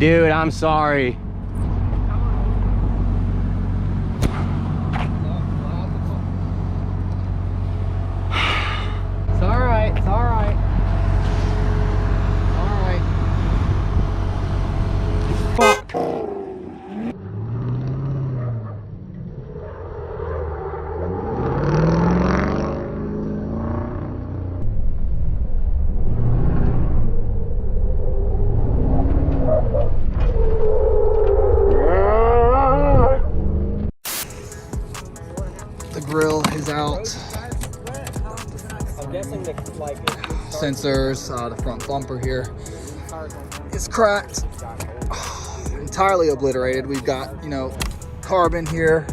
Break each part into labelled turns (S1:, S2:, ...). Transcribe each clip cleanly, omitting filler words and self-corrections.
S1: Dude, I'm sorry. It's all right, it's all right. All right. Fuck.
S2: The grill is out.
S1: I'm guessing the
S2: Sensors, the front bumper here is cracked, entirely obliterated. We've got, you know, carbon here.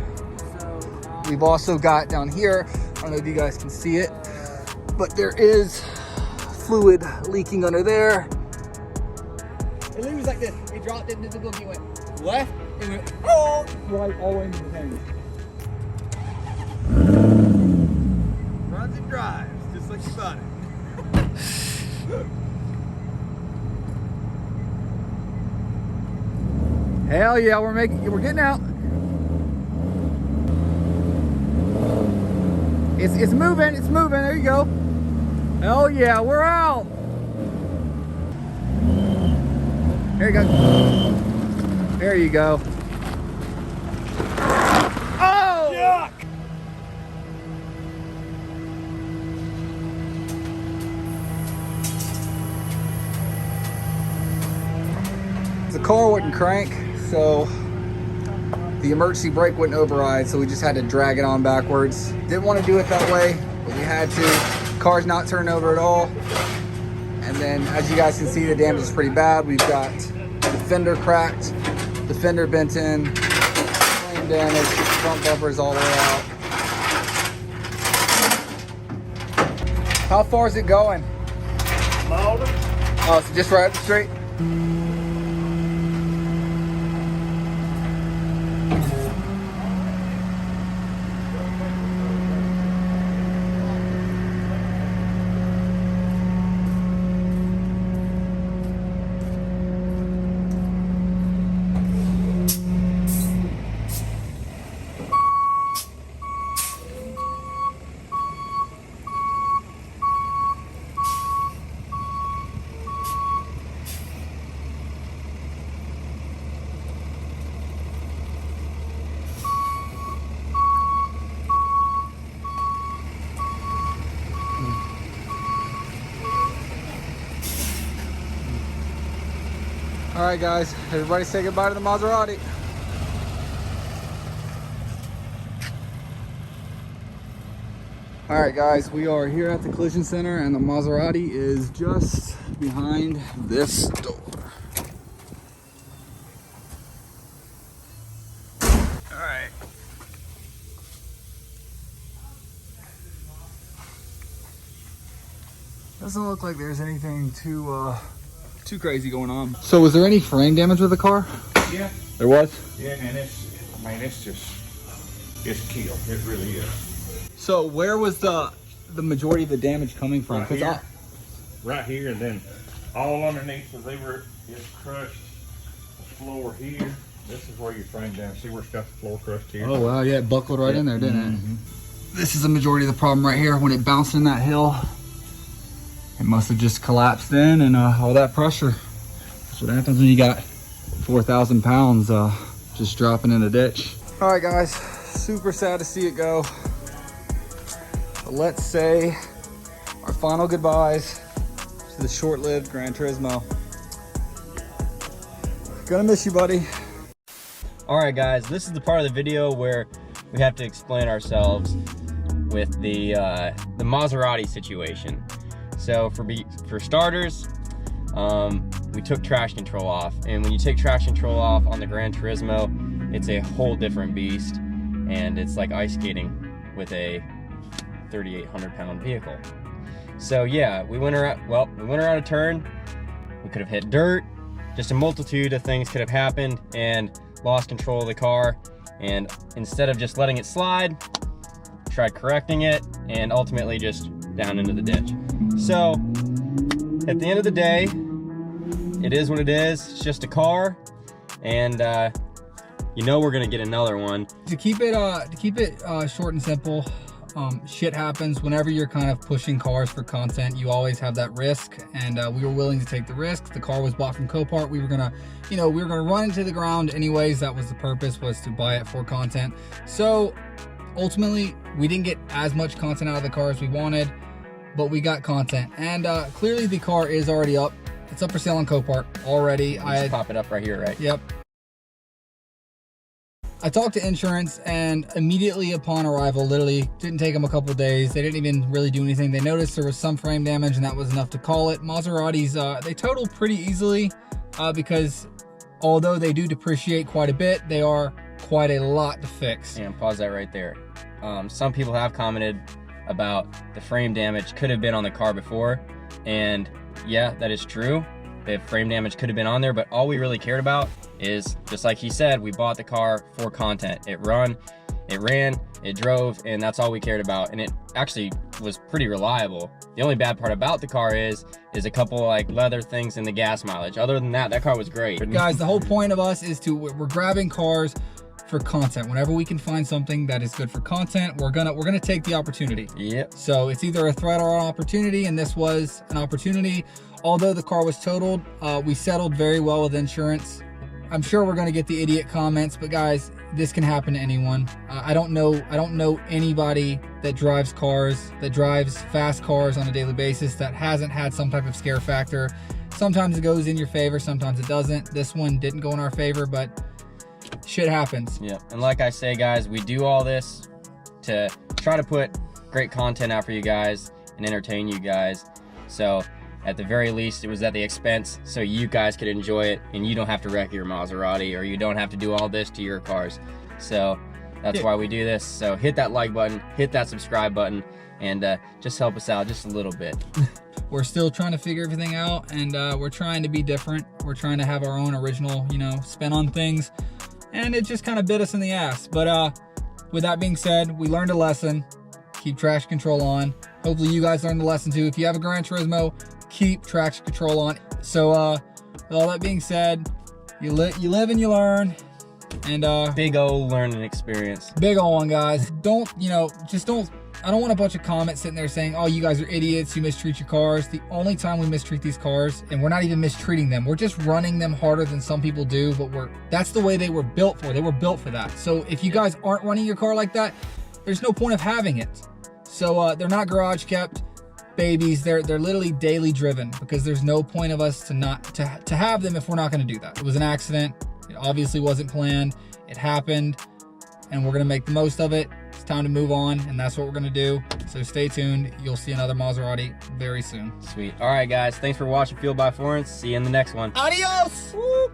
S2: We've also got down here, I don't know if you guys can see it, but there is fluid leaking under there.
S3: It literally was like this. It dropped into the boogie, went left, and went oh, right all the way into the tank. Runs and drives, just like you thought it.
S2: Hell yeah, we're getting out. It's moving, there you go. Hell yeah, we're out. There you go. There you go. Oh!
S3: Yuck!
S2: The car wouldn't crank, so the emergency brake wouldn't override, so we just had to drag it on backwards. Didn't want to do it that way, but we had to. Car's not turning over at all. And then, as you guys can see, the damage is pretty bad. We've got the fender cracked, the fender bent in, flame damage, front bumper's all the way out. How far is it going? Oh, so just right up the street? All right, guys, everybody say goodbye to the Maserati. All right, guys, we are here at the collision center and the Maserati is just behind this door. All right. Doesn't look like there's anything too crazy going on. So was there any frame damage with the car?
S4: Yeah.
S2: There was?
S4: Yeah, and it's killed. It really is.
S2: So where was the majority of the damage coming from?
S4: Right here, and then all underneath the lever is crushed. The floor here. This is where your frame down. See where it's got the floor crushed here?
S2: Oh wow, yeah, it buckled right in there, didn't it? This is the majority of the problem right here. When it bounced in that hill, it must have just collapsed in, and all that pressure. That's what happens when you got 4,000 pounds just dropping in a ditch. All right, guys, super sad to see it go. But let's say our final goodbyes to the short-lived Granturismo. Gonna miss you, buddy.
S1: All right, guys, this is the part of the video where we have to explain ourselves with the Maserati situation. So for starters, we took traction control off, and when you take traction control off on the Granturismo, it's a whole different beast, and it's like ice skating with a 3,800-pound vehicle. So yeah, we went around a turn. We could have hit dirt. Just a multitude of things could have happened, and lost control of the car. And instead of just letting it slide, tried correcting it, and ultimately just down into the ditch. So at the end of the day, it is what it is. It's just a car, and you know we're gonna get another one.
S2: To keep it short and simple, shit happens whenever you're kind of pushing cars for content. You always have that risk, and we were willing to take the risk. The car was bought from Copart. We were gonna run into the ground anyways. That was the purpose, was to buy it for content. So ultimately, we didn't get as much content out of the car as we wanted, but we got content. And clearly the car is already up. It's up for sale on Copart already.
S1: Just pop it up right here, right?
S2: Yep. I talked to insurance, and immediately upon arrival, literally didn't take them a couple days. They didn't even really do anything. They noticed there was some frame damage, and that was enough to call it. Maseratis, they total pretty easily because although they do depreciate quite a bit, they are quite a lot to fix.
S1: And pause that right there. Some people have commented about the frame damage could have been on the car before, and yeah, that is true. The frame damage could have been on there, but all we really cared about is, just like he said, we bought the car for content. It ran, it drove, and that's all we cared about. And it actually was pretty reliable. The only bad part about the car is a couple like leather things in the gas mileage. Other than that, that car was great.
S2: Guys, the whole point of us is we're grabbing cars for content. Whenever we can find something that is good for content, we're gonna take the opportunity.
S1: Yep.
S2: So it's either a threat or an opportunity, and this was an opportunity. Although the car was totaled, we settled very well with insurance. I'm sure we're gonna get the idiot comments, but guys, this can happen to anyone. I don't know anybody that drives fast cars on a daily basis that hasn't had some type of scare factor. Sometimes it goes in your favor, sometimes it doesn't. This one didn't go in our favor, but shit happens.
S1: Yeah, and like I say, guys, we do all this to try to put great content out for you guys and entertain you guys. So at the very least, it was at the expense so you guys could enjoy it and you don't have to wreck your Maserati, or you don't have to do all this to your cars. So that's why we do this. So hit that like button, hit that subscribe button, and just help us out just a little bit.
S2: We're still trying to figure everything out, and we're trying to be different. We're trying to have our own original, spin on things, and it just kind of bit us in the ass. But with that being said, we learned a lesson. Keep traction control on. Hopefully you guys learned the lesson too. If you have a Granturismo, keep traction control on. So with all that being said, you live and you learn. And
S1: big old learning experience.
S2: Big old one, guys. I don't want a bunch of comments sitting there saying, oh, you guys are idiots, you mistreat your cars. The only time we mistreat these cars, and we're not even mistreating them, we're just running them harder than some people do, but that's the way they were built for. They were built for that. So if you guys aren't running your car like that, there's no point of having it. So they're not garage kept babies. They're literally daily driven, because there's no point of us to have them if we're not going to do that. It was an accident. It obviously wasn't planned. It happened, and we're going to make the most of it. It's time to move on, and that's what we're going to do. So stay tuned. You'll see another Maserati very soon.
S1: Sweet. All right, guys. Thanks for watching Fueled by Florence. See you in the next one.
S2: Adios! Woo!